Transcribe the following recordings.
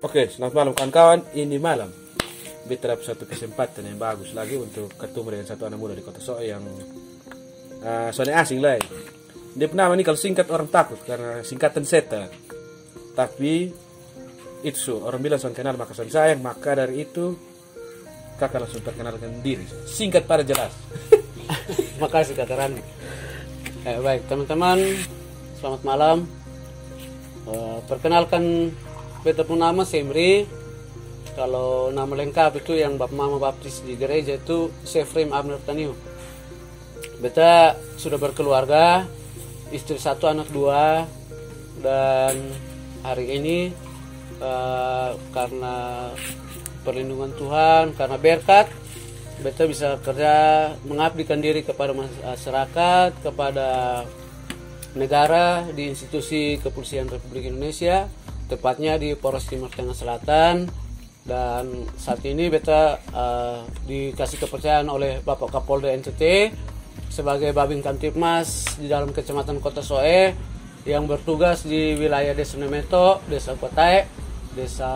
Oke, selamat malam kawan-kawan. Ini malam beta dapat satu kesempatan yang bagus lagi untuk ketemu dengan satu anak muda di Kota Soe yang soalnya asing lah. Dia nama ini kalau singkat orang takut karena singkatan Seta. Tapi itu orang bilang soal kenal maka soal sayang, maka dari itu kakak langsung perkenalkan diri. Singkat pada jelas. Makasih Kak Rani. Baik teman-teman, selamat malam. Perkenalkan, beta pun nama Semri. Kalau nama lengkap itu yang mama baptis di gereja itu Sefrim Abner Taniu. Beta sudah berkeluarga, istri 1 anak 2, dan hari ini karena perlindungan Tuhan, karena berkat, beta bisa kerja mengabdikan diri kepada masyarakat, kepada negara di institusi Kepolisian Republik Indonesia, tepatnya di Polres Timur Tengah Selatan. Dan saat ini beta dikasih kepercayaan oleh Bapak Kapolda NTT sebagai Babin Kamtipmas di dalam Kecamatan Kota Soe yang bertugas di wilayah Desa Nemeto, Desa Kotae, Desa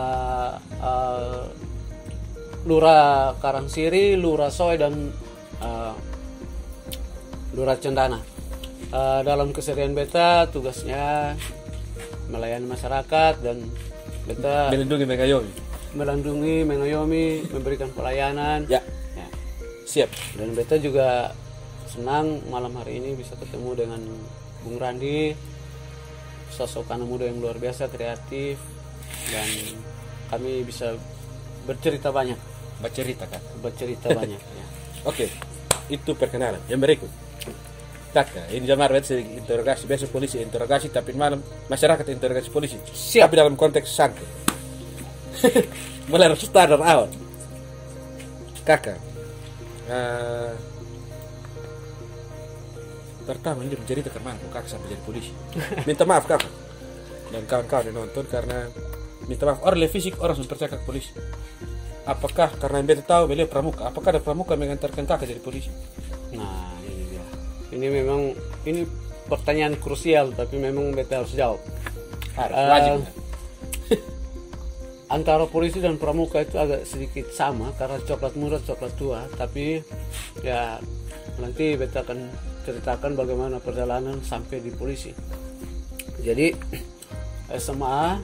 Lura Karangsiri, Lura Soe, dan Lura Cendana. Dalam keseharian beta tugasnya melayani masyarakat dan beta melindungi, mengayomi, memberikan pelayanan. Ya. Siap. Dan beta juga senang malam hari ini bisa ketemu dengan Bung Randi, sosok anak muda yang luar biasa, kreatif, dan kami bisa bercerita banyak. Bercerita banyak. Ya. Oke, itu perkenalan. Yang berikut, kakak, ini jamar interogasi, besok polisi interogasi, tapi malam masyarakat interogasi polisi. Siap. Tapi dalam konteks santai. Mulai harus standar awal. Kakak, pertama ini menceritakan mana kakak sampai jadi polisi. Minta maaf kakak dan kawan-kawan yang nonton karena minta maaf orang le fisik orang mempercayai polisi. Apakah karena beta tahu beliau pramuka? Apakah ada pramuka mengantarkan kakak jadi polisi? Nah, ini dia. Ini pertanyaan krusial, tapi memang beta harus jawab. Wajib. Antara polisi dan pramuka itu agak sedikit sama karena coklat muda, coklat tua. Tapi ya nanti beta akan ceritakan bagaimana perjalanan sampai di polisi. Jadi SMA,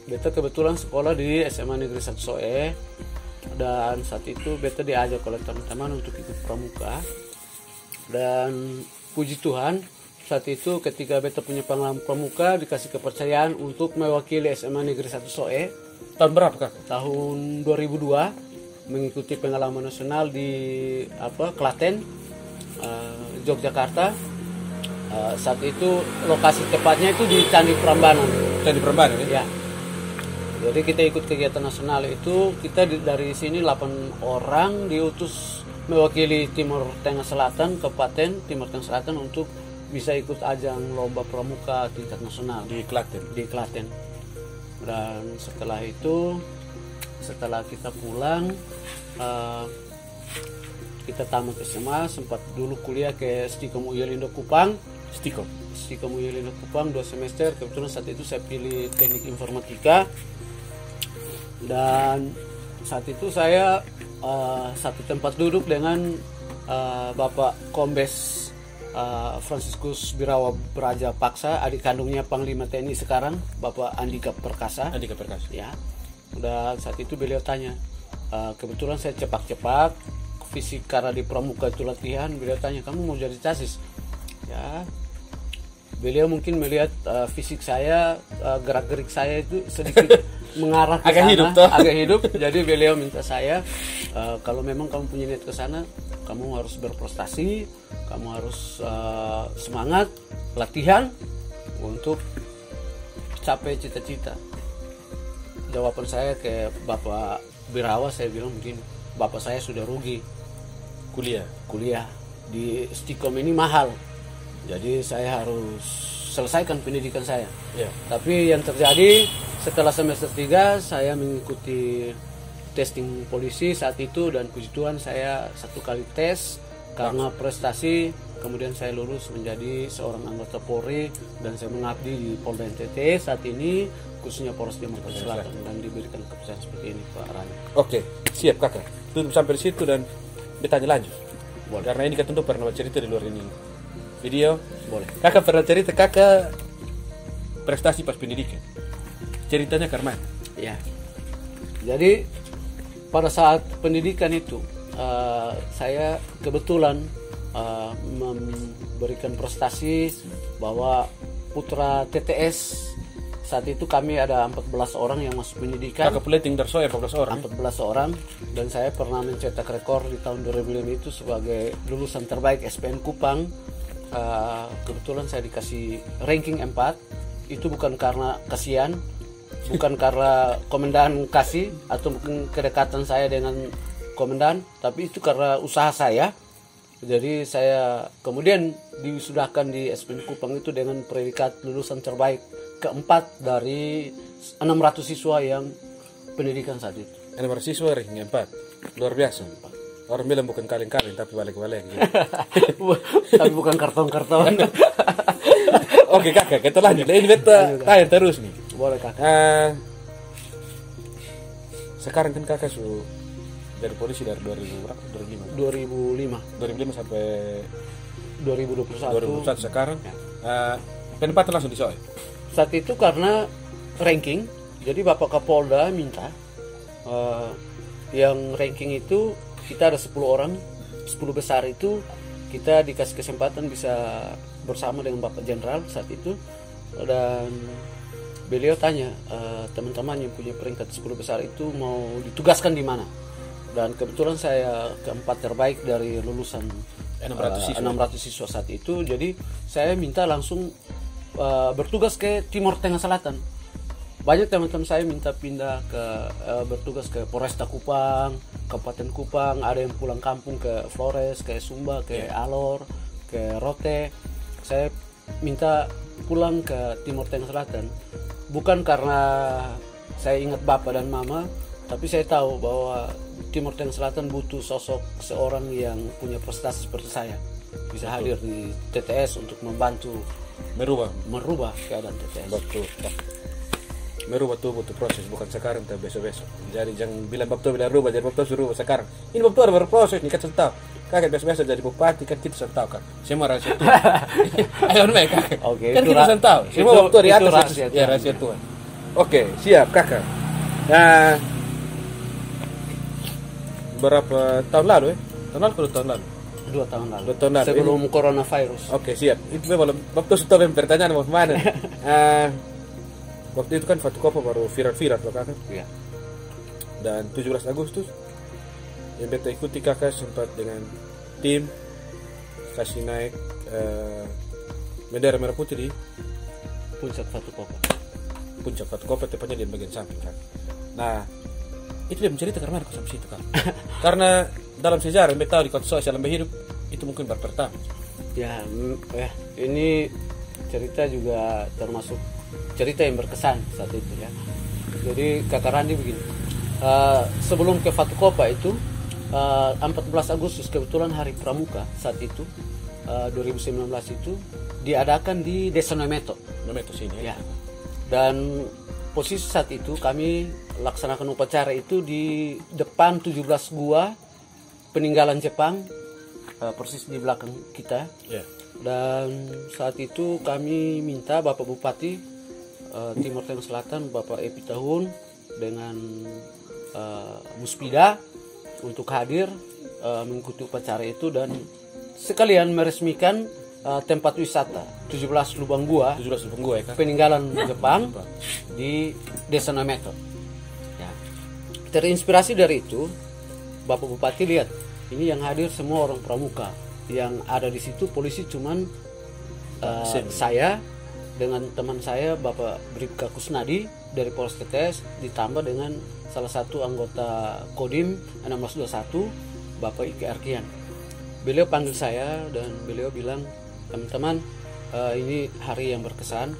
beta kebetulan sekolah di SMA Negeri 1 Soe, dan saat itu beta diajak oleh teman-teman untuk ikut pramuka. Dan puji Tuhan, saat itu ketika beta punya pengalaman pramuka, dikasih kepercayaan untuk mewakili SMA Negeri 1 Soe. Tahun berapa kak? Tahun 2002, mengikuti pengalaman nasional di Klaten, Yogyakarta. Saat itu lokasi tepatnya itu di Candi Prambanan. Candi Prambanan ya? Ya. Jadi kita ikut kegiatan nasional itu, kita dari sini 8 orang diutus mewakili Timur Tengah Selatan, Kabupaten Timur Tengah Selatan untuk bisa ikut ajang lomba pramuka tingkat nasional Di Klaten. Dan setelah itu, setelah kita pulang, kita tamat SMA, sempat dulu kuliah ke Stikom Uyelindo Kupang. Stikom Uyelindo Kupang 2 semester. Kebetulan saat itu saya pilih teknik informatika. Dan saat itu saya satu tempat duduk dengan Bapak Kombes Franciscus Birawa Braja Paksa, adik kandungnya Panglima TNI sekarang, Bapak Andika Perkasa. Ya. Dan saat itu beliau tanya, kebetulan saya cepak-cepak fisik karena di pramuka itu latihan. Beliau tanya, kamu mau jadi casis? Ya. Beliau mungkin melihat fisik saya, gerak-gerik saya itu sedikit mengarah ke sana, agak hidup. Jadi beliau minta saya, kalau memang kamu punya niat ke sana, kamu harus berprestasi, kamu harus semangat latihan untuk capai cita-cita. Jawaban saya ke Bapak Birawa, saya bilang begini, bapak saya sudah rugi kuliah di Stikom ini mahal, jadi saya harus selesaikan pendidikan saya. Ya. Tapi yang terjadi setelah semester 3 saya mengikuti testing polisi saat itu, dan puji Tuhan saya 1 kali tes karena prestasi kemudian saya lulus menjadi seorang anggota Polri dan saya mengabdi di Polda NTT saat ini, khususnya Polres Jakarta Selatan, dan diberikan kepercayaan seperti ini Pak Rani. Oke, siap kakak. Tutup sampai di situ dan ditanya lanjut. Boleh. Karena ini kan tentu pernah cerita di luar ini video. Boleh. Kakak pernah cerita kakak prestasi pas pendidikan. Ceritanya karena Ya. Jadi pada saat pendidikan itu saya kebetulan memberikan prestasi bahwa putra TTS saat itu kami ada 14 orang yang masuk pendidikan. kakak plating tersoy 14 orang. 14 orang, dan saya pernah mencetak rekor di tahun 2005 itu sebagai lulusan terbaik SPN Kupang. Kebetulan saya dikasih ranking 4. Itu bukan karena kasihan, bukan karena komandan kasih atau mungkin kedekatan saya dengan komandan, tapi itu karena usaha saya. Jadi saya kemudian diwisudahkan di SPN Kupang itu dengan predikat lulusan terbaik keempat dari 600 siswa yang pendidikan saat itu. 600 siswa ranking 4. Luar biasa. Orang bilang bukan kaleng-kaleng tapi balik-balik. Gitu. Tapi bukan karton-karton. Oke kakak, kita lanjut. Ini beta tanya terus nih. Boleh kakak. Sekarang kan kakak dari polisi dari 2005 sampai 2021 sekarang. Penempatan langsung disoal. Saat itu karena ranking, jadi Bapak Kapolda minta yang ranking itu kita ada 10 orang, 10 besar itu kita dikasih kesempatan bisa bersama dengan Bapak Jenderal saat itu, dan beliau tanya teman-teman yang punya peringkat 10 besar itu mau ditugaskan di mana, dan kebetulan saya keempat terbaik dari lulusan 600 siswa saat itu. Jadi saya minta langsung bertugas ke Timur Tengah Selatan. Banyak teman-teman saya minta pindah ke bertugas ke Polresta Kupang, Kabupaten Kupang, ada yang pulang kampung ke Flores, ke Sumba, ke Alor, ke Rote. Saya minta pulang ke Timur Tengah Selatan bukan karena saya ingat bapak dan mama, tapi saya tahu bahwa Timur Tengah Selatan butuh sosok seorang yang punya prestasi seperti saya, bisa hadir di TTS untuk membantu merubah keadaan TTS. Betul. Merubah tuh butuh proses, bukan sekarang tapi besok-besok. Jadi jangan bilang Bapak bilang rubah, jadi Bapak suruh sekarang. Ini Bapak ada berproses nih, kan tahu. Kakek biasa-biasa jadi bupati kan kita tahu kan. Semua rahasia Tuhan. Ayo naik kakek. Okay, kan kita tahu. Semua Bapak di atas rahasia ya rahasia Tuhan. Oke, siap kakak. Nah, berapa tahun lalu ya? Tahun lalu atau tahun lalu? 2 tahun lalu. 2 tahun lalu. Sebelum coronavirus. Oke, siap. Itu memang Bapak sudah pertanyaan mau kemana? Waktu itu kan Fatukopa baru viral loh kakak. Iya. Dan 17 Agustus yang beta ikuti kakak sempat dengan tim kasih naik bendera merah putih di Puncak Fatukopa. Puncak Fatukopa, tepatnya di bagian samping kan. Nah, itu dia mencerita karena aku sampai situ kan. Karena dalam sejarah beta tahu di Kota Soe selama hidup itu mungkin baru pertama. Ya, ini cerita juga termasuk cerita yang berkesan saat itu ya. Jadi kakak Randi begini, sebelum ke Fatukopa itu 14 Agustus kebetulan hari Pramuka saat itu 2019 itu diadakan di Desa Nometo sini ya. Dan posisi saat itu kami laksanakan upacara itu di depan 17 gua peninggalan Jepang, persis di belakang kita. Yeah. Dan saat itu kami minta Bapak Bupati Timur Tengah Selatan, Bapak Epi Tahun dengan Muspida untuk hadir mengikuti upacara itu dan sekalian meresmikan tempat wisata 17 lubang gua ya kan? peninggalan Jepang di Desa Nometo. Ya. Terinspirasi dari itu, Bapak Bupati lihat ini yang hadir semua orang pramuka, yang ada di situ polisi cuman saya dengan teman saya Bapak Bribka Kusnadi dari Polres TTS ditambah dengan salah satu anggota Kodim 1621 Bapak Ike Arkian. Beliau panggil saya dan beliau bilang, teman-teman ini hari yang berkesan,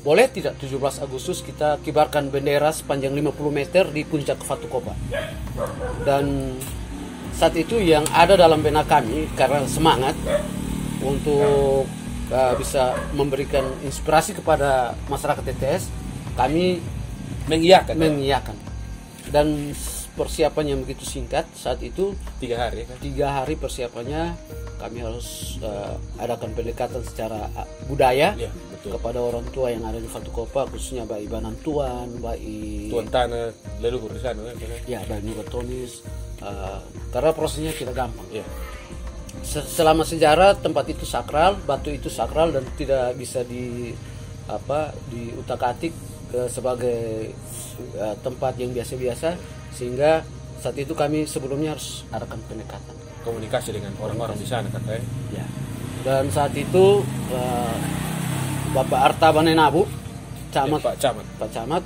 boleh tidak 17 Agustus kita kibarkan bendera sepanjang 50 meter di puncak Fatukopa. Dan saat itu yang ada dalam benak kami karena semangat untuk bisa memberikan inspirasi kepada masyarakat TTS, kami mengiyakan. Dan persiapannya begitu singkat saat itu, 3 hari kan? 3 hari persiapannya. Kami harus adakan pendekatan secara budaya Iya, betul. kepada orang tua yang ada di Fatukopa, khususnya baik Banantuan, baik Tuan tanah leluhur di sana kan? ya baik Nugatonis, karena prosesnya tidak gampang. Iya. Selama sejarah tempat itu sakral, batu itu sakral dan tidak bisa diutak-atik sebagai tempat yang biasa-biasa, sehingga saat itu kami sebelumnya harus adakan pendekatan Komunikasi dengan orang-orang di sana kan? ya. Dan saat itu Bapak Arta Banenabu, Pak Camat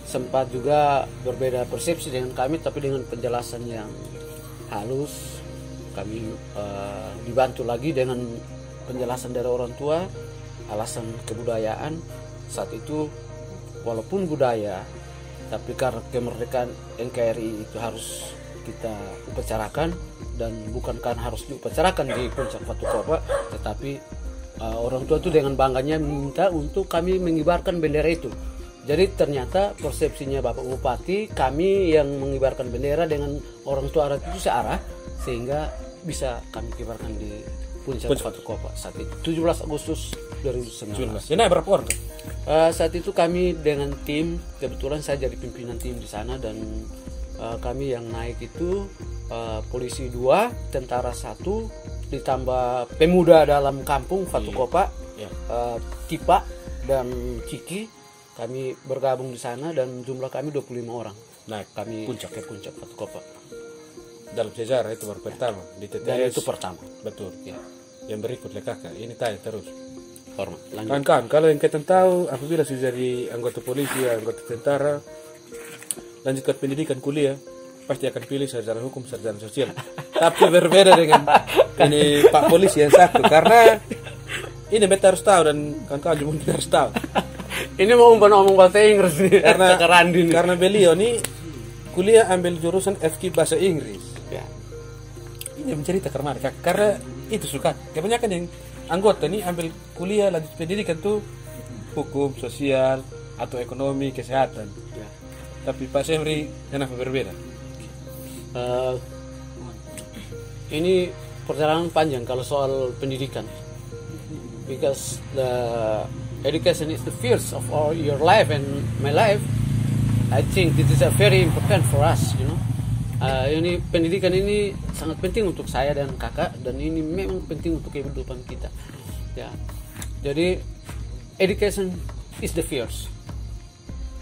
sempat juga berbeda persepsi dengan kami, tapi dengan penjelasan yang halus. Kami dibantu lagi dengan penjelasan dari orang tua, alasan kebudayaan. Saat itu walaupun budaya, tapi karena kemerdekaan NKRI itu harus kita upacarakan, dan bukan kan harus diupacarakan di Puncak Fatukopa, tetapi orang tua itu dengan bangganya minta untuk kami mengibarkan bendera itu. Jadi ternyata persepsinya Bapak Bupati, kami yang mengibarkan bendera dengan orang tua adat itu searah, sehingga bisa kami kibarkan di Puncak Fatukopa saat itu 17 Agustus 2019. Ini berapa orang tuh? Saat itu kami dengan tim, kebetulan saya jadi pimpinan tim di sana, dan kami yang naik itu polisi 2, tentara 1, ditambah pemuda dalam kampung Fatukopa, Tipa dan Ciki. Kami bergabung di sana dan jumlah kami 25 orang. Naik Kami puncak ke Puncak Fatukopa. dalam sejarah itu baru pertama di TTS. Dan itu pertama. Betul. Ya. Yang berikut kakak, ini tanya terus. Hormat. Lanjut. Kawan-kawan, kalau yang kita tahu apabila sudah jadi anggota polisi, anggota tentara, lanjutkan pendidikan kuliah, pasti akan pilih sarjana hukum, sarjana sosial. Tapi berbeda dengan ini Pak Polisi yang satu, karena ini beta harus tahu dan kawan-kawan juga mungkin harus tahu. Ini mau ngomong bahasa Inggris nih. Karena beliau nih kuliah ambil jurusan FK bahasa Inggris. Ya. Ini mencerita karena itu suka. Kebanyakan yang anggota nih ambil kuliah lanjut pendidikan tuh hukum, sosial, atau ekonomi, kesehatan. Ya. Tapi Pak Semri kenapa berbeda? Ini perjalanan panjang kalau soal pendidikan, because the education is the first of all your life and my life. I think this is a very important for us, you know. Ini pendidikan ini sangat penting untuk saya dan kakak, dan ini memang penting untuk kehidupan kita. Ya, jadi education is the first.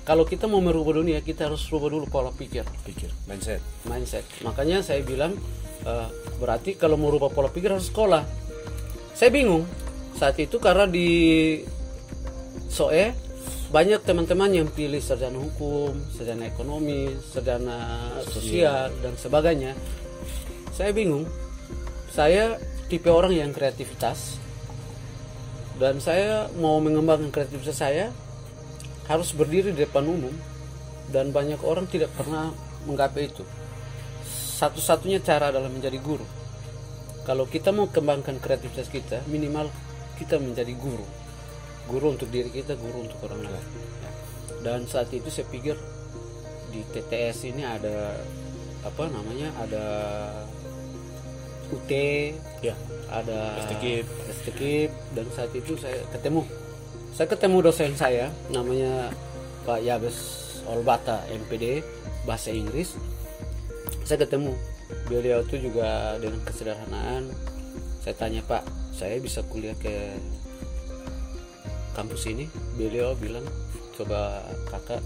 Kalau kita mau merubah dunia, kita harus rubah dulu pola pikir, mindset. Makanya saya bilang berarti kalau mau rubah pola pikir harus sekolah. Saya bingung saat itu karena di SOE banyak teman-teman yang pilih sarjana hukum, sarjana ekonomi, sarjana sosial dan sebagainya. Saya bingung. Saya tipe orang yang kreativitas, dan saya mau mengembangkan kreativitas saya harus berdiri di depan umum, dan banyak orang tidak pernah menggapai itu. Satu-satunya cara adalah menjadi guru. Kalau kita mau kembangkan kreativitas kita, minimal kita menjadi guru untuk diri kita, guru untuk orang lain. Dan saat itu saya pikir di TTS ini ada ada UT, Ya. ada STKIP. Dan saat itu saya ketemu dosen saya, namanya Pak Yabes Olbata, MPD bahasa Inggris. Saya ketemu beliau itu juga dengan kesederhanaan. Saya tanya, Pak, saya bisa kuliah ke kampus ini? Beliau bilang, coba kakak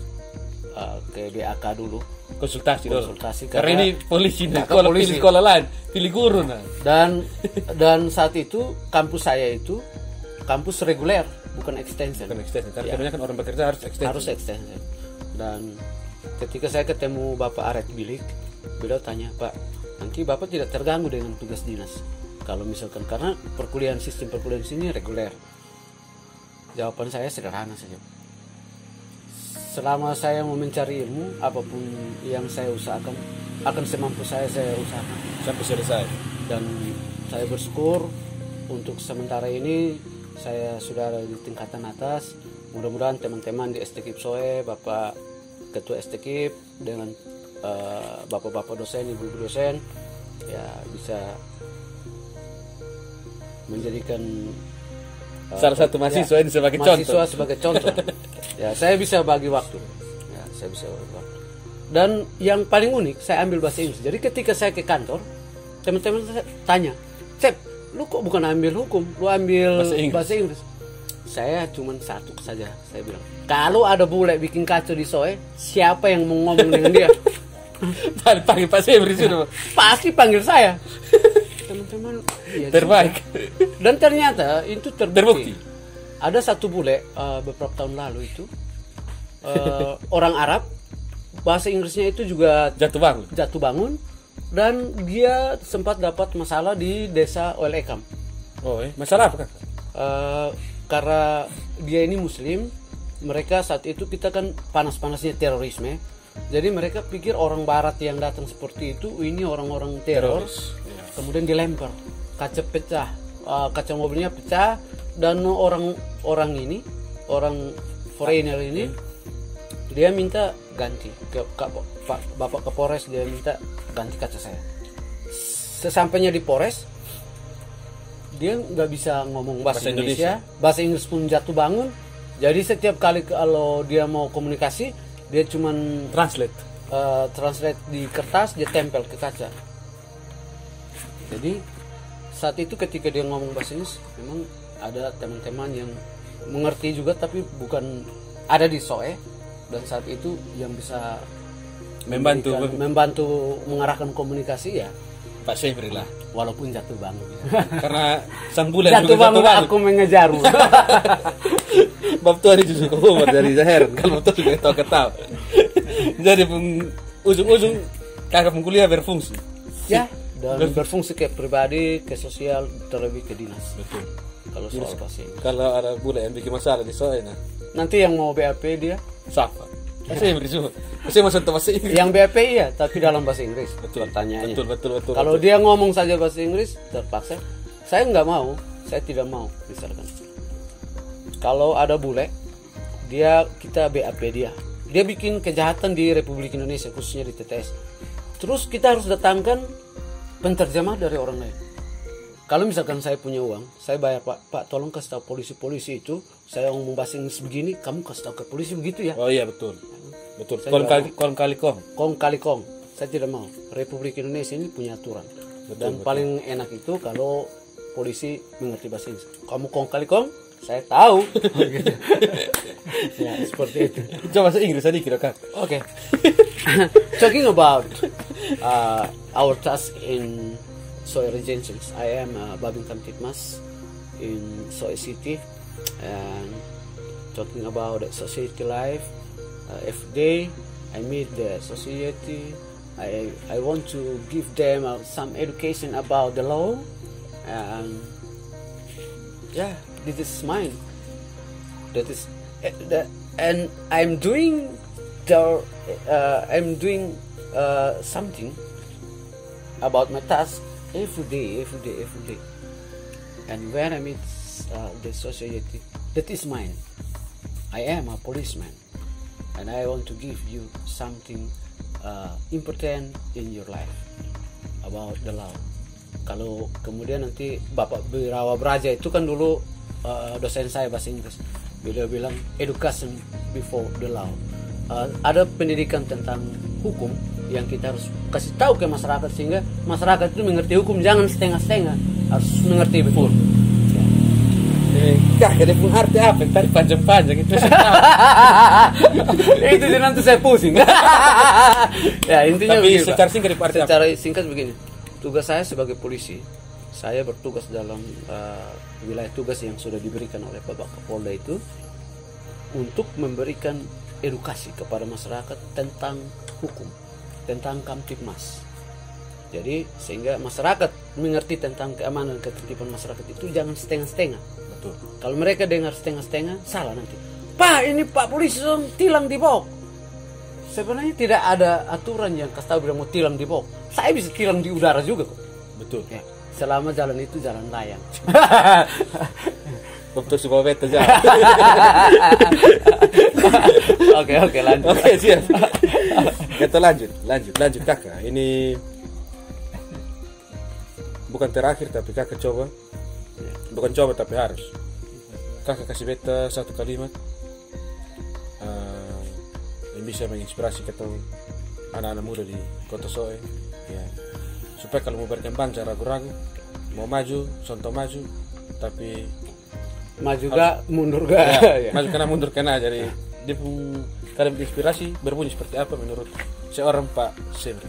ke BAK dulu, konsultasi karena ini polisi polisi. sekolah lain, pilih guru nah. Dan saat itu kampus saya itu kampus reguler, bukan extension. Karena kebanyakan orang bekerja harus extension. Dan ketika saya ketemu Bapak Aret Bilik, beliau tanya, Pak, nanti Bapak tidak terganggu dengan tugas dinas kalau misalkan, karena sistem perkuliahan di sini reguler. Jawaban saya sederhana saja. Selama saya mau mencari ilmu, apapun yang saya usahakan akan semampu saya usahakan sampai selesai. dan saya bersyukur untuk sementara ini saya sudah ada di tingkatan atas. Mudah-mudahan teman-teman di STKIP SOE, Bapak Ketua STKIP dengan bapak-bapak dosen, ibu-ibu dosen ya bisa menjadikan Salah satu mahasiswa ini sebagai mahasiswa contoh. sebagai contoh. Ya, saya bisa bagi waktu. Ya, saya bisa bagi waktu. Dan yang paling unik, saya ambil bahasa Inggris. Jadi ketika saya ke kantor, teman-teman saya tanya, "Cep, lu kok bukan ambil hukum, lu ambil bahasa Inggris?" Saya cuma satu saja, saya bilang, kalau ada bule bikin kacau di SOE, siapa yang mau ngomong dengan dia? Panggil Pak Semri sudah. Pasti panggil saya. Teman-teman, iya Terbaik. juga. Dan ternyata itu terbukti. Terbukti. Ada satu bule beberapa tahun lalu itu orang Arab, bahasa Inggrisnya itu juga Jatuh bangun. dan dia sempat dapat masalah di desa Welekam. Oh, masalah apa, Kak? Karena dia ini Muslim, mereka saat itu kita kan panas-panasnya terorisme. Jadi mereka pikir orang Barat yang datang seperti itu ini orang-orang teror. Kemudian dilempar, kaca pecah, kaca mobilnya pecah, dan orang foreigner ini dia minta ganti ke Bapak Kapolres, dia minta ganti kaca saya. Sesampainya di Polres, dia nggak bisa ngomong bahasa Indonesia, bahasa Inggris pun jatuh bangun. Jadi setiap kali kalau dia mau komunikasi, dia cuman translate di kertas, dia tempel ke kaca. Jadi saat itu ketika dia ngomong bahasa Inggris, memang ada teman-teman yang mengerti juga, tapi bukan ada di SOE, dan saat itu yang bisa membantu mengarahkan komunikasi ya Pak Semri lah. Walaupun jatuh bangun. Karena sang bulan jatuh bangun aku mengejarmu. Bab tuh justru keluar dari Zahir. Kalau tuh juga ketawa. Jadi ujung-ujung kakak kuliah berfungsi. Ya, dan berfungsi ke pribadi, ke sosial, terlebih ke dinas. Betul. Kalau soal bahasa Inggris. Kalau ada bule yang bikin masalah di SOE, nah nanti yang mau BAP dia siapa? Saya berisuh. Saya masuk bahasa Inggris. Yang BAP iya, tapi dalam bahasa Inggris. Betul. Pertanyaannya. Betul. Kalau dia ngomong saja bahasa Inggris, terpaksa. Saya nggak mau, saya tidak mau, misalkan. Kalau ada bule, kita BAP dia. Dia bikin kejahatan di Republik Indonesia, khususnya di TTS. Terus kita harus datangkan penterjemah dari orang lain. Kalau misalkan saya punya uang, saya bayar Pak, tolong kasih tahu polisi itu, saya ngomong bahasa Inggris begini, kamu kasih tahu ke polisi begitu ya. Oh iya betul. Kong kali kong. Saya tidak mau. Republik Indonesia ini punya aturan. Dan paling enak itu kalau polisi mengerti bahasa Inggris. Kamu kong kali kong, saya tahu. Ya seperti itu. Coba bahasa Inggris tadi kira-kira. Okay. Talking about our task in SOE Regencies, I am Babin Kamtipmas in SOE City, and talking about the society life. Every day I meet the society. I want to give them some education about the law, and yeah, this is mine. That is, and I'm doing something about my task every day. And when I meet the society, that is mine. I am a policeman, and I want to give you something important in your life about the law. Kalau kemudian nanti Bapak Birawa Braja itu kan dulu dosen saya bahasa Inggris, beliau bilang education before the law. Ada pendidikan tentang hukum yang kita harus kasih tahu ke masyarakat sehingga masyarakat itu mengerti hukum, jangan setengah-setengah, harus mengerti betul. Ada pun arti apa? Tadi panjang-panjang itu. Itu nanti saya pusing. Ya intinya. Tapi secara singkat arti apa? Secara singkat begini. Tugas saya sebagai polisi, saya bertugas dalam wilayah tugas yang sudah diberikan oleh Bapak Kapolda itu untuk memberikan edukasi kepada masyarakat tentang hukum, tentang Kamtipmas. Jadi sehingga masyarakat mengerti tentang keamanan dan ketertiban masyarakat itu jangan setengah-setengah. Betul. Kalau mereka dengar setengah-setengah, salah nanti. Pak, ini Pak polisi tilang di bawah. sebenarnya tidak ada aturan yang kasih tahu bilang mau tilang di bawah. Saya bisa tilang di udara juga kok. Betul. Ya, selama jalan itu jalan layang. Untuk sebuah beta jalan. Oke, lanjut. Oke, siap. Kita lanjut kakak. Ini bukan terakhir tapi kakak coba. Bukan coba tapi harus. Kakak kasih beta satu kalimat yang bisa menginspirasi ketemu anak-anak muda di Kota Soe. Ya. Supaya kalau mau berkembang jangan ragu-ragu. Mau maju, contoh maju, tapi maju gak, mundur gak. Ya, maju kena mundur kena. Jadi dia pun kalimat inspirasi berbunyi seperti apa menurut seorang Pak Semri?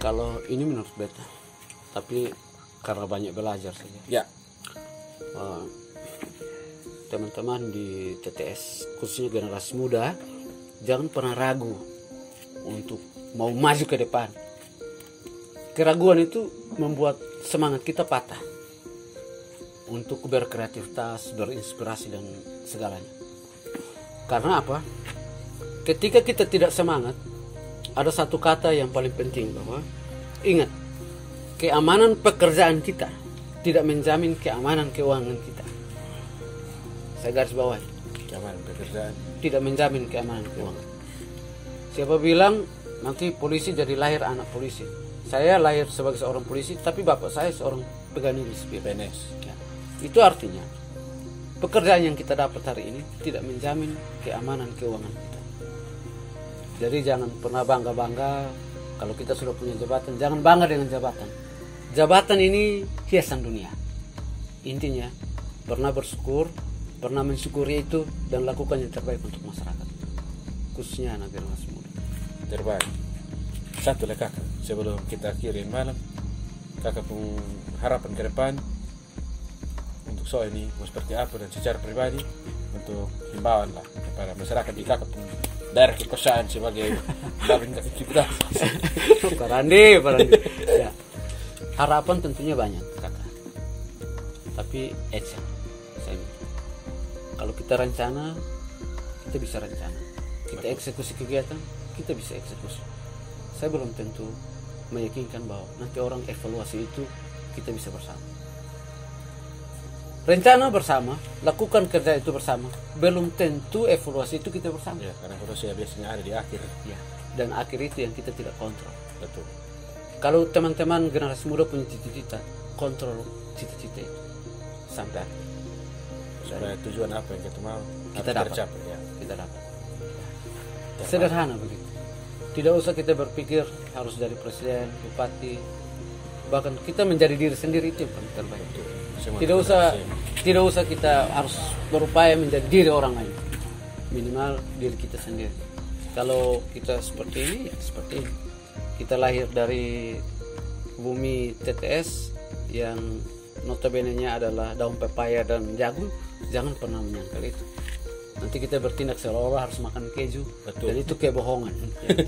Kalau ini menurut beta, tapi karena banyak belajar saja. Ya. Teman-teman di TTS khususnya generasi muda, jangan pernah ragu untuk mau maju ke depan. Keraguan itu membuat semangat kita patah untuk berkreativitas, berinspirasi dan segalanya. Karena apa? Ketika kita tidak semangat, ada satu kata yang paling penting bahwa ingat, keamanan pekerjaan kita tidak menjamin keamanan keuangan kita. Saya garis bawahi. Keamanan pekerjaan Tidak menjamin keamanan keuangan. Siapa bilang nanti polisi jadi lahir anak polisi? Saya lahir sebagai seorang polisi, tapi bapak saya seorang pegawai negeri sipil. PNS. Ya. Itu artinya pekerjaan yang kita dapat hari ini tidak menjamin keamanan keuangan kita. Jadi jangan pernah bangga-bangga kalau kita sudah punya jabatan. Jangan bangga dengan jabatan. Jabatan ini hiasan dunia. Intinya pernah bersyukur, pernah mensyukuri itu dan lakukan yang terbaik untuk masyarakat, khususnya anak generasi muda. Terbaik. Satu lah kakak, sebelum kita akhiri malam, kakak pun harapan ke depan untuk Soe ini mau seperti apa dan secara pribadi untuk himbauan lah kepada masyarakat di kakak pun daerah kekosaan sebagai babin aktivitas. Parandi. Ya. Harapan tentunya banyak kakak, tapi action. Kalau kita rencana, kita bisa rencana. Kita eksekusi kegiatan, kita bisa eksekusi. Saya belum tentu meyakinkan bahwa nanti orang evaluasi itu kita bisa bersama. Rencana bersama, lakukan kerja itu bersama. Belum tentu evaluasi itu kita bersama. Ya, karena evaluasi biasanya ada di akhir. Ya, dan akhir itu yang kita tidak kontrol. Betul. Kalau teman-teman generasi muda punya cita-cita, kontrol cita-cita itu sampai akhir. Supaya tujuan apa yang kita mau kita dapat. tercapai, ya. Kita dapat. Sederhana begitu. Tidak usah kita berpikir harus dari presiden, bupati, bahkan kita menjadi diri sendiri itu yang paling terbaik. Tidak usah kita harus berupaya menjadi diri orang lain. Minimal diri kita sendiri. Kalau kita seperti ini, ya seperti ini. Kita lahir dari bumi TTS yang notabene-nya adalah daun pepaya dan jagung. Jangan pernah menyangkal itu. Nanti kita bertindak seolah-olah harus makan keju. Betul. Dan itu kebohongan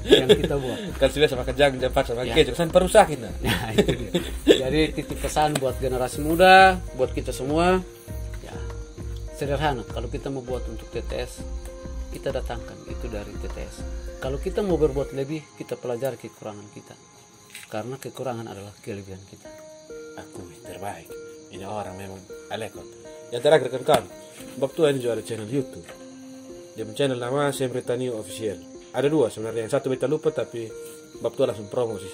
yang kita buat. Kan sudah sama jagung cepat sama keju, kan perusak kita. Nah, itu dia. Jadi titip pesan buat generasi muda, buat kita semua, ya sederhana. Kalau kita mau buat untuk TTS, kita datangkan itu dari TTS. Kalau kita mau berbuat lebih, kita pelajari kekurangan kita. Karena kekurangan adalah kelebihan kita. Aku terbaik. Ini orang memang alekot. Yang terakhir kan waktu ini juga ada channel YouTube. Dia channel nama Semri Tanio Official. Ada dua sebenarnya, yang satu beta lupa tapi waktu langsung promo sih.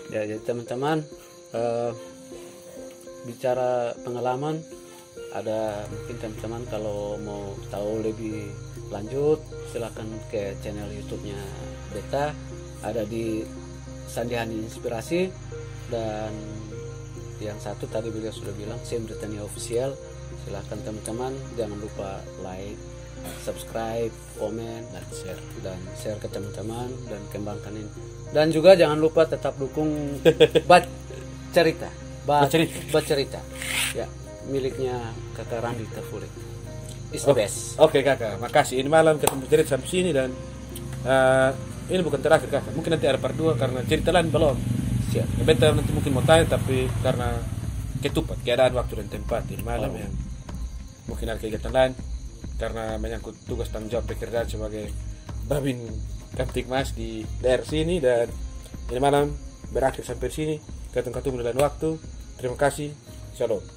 Ya, jadi teman-teman bicara pengalaman, ada mungkin teman-teman kalau mau tahu lebih lanjut silakan ke channel YouTube-nya Beta, ada di Sandihani Inspirasi, dan yang satu tadi beliau sudah bilang Semri Tanio Official. Silahkan teman-teman, jangan lupa like, subscribe, komen, dan share ke teman-teman dan kembangkan ini. Dan juga jangan lupa tetap dukung Bat Cerita. Ya, miliknya Kakak Randi Terfulik. It's the best. Oke kakak, makasih. Ini malam ketemu cerita sampai sini dan ini bukan terakhir kakak. Mungkin nanti ada part 2 karena cerita lain belum. Siap. Beta nanti mungkin mau tanya tapi karena ketupat keadaan waktu dan tempat ini malam yang mungkin ada kegiatan lain karena menyangkut tugas tanggung jawab pekerjaan sebagai babin Kamtibmas di daerah sini, dan ini malam berakhir sampai sini. Ketemu di lain waktu. Terima kasih. Shalom.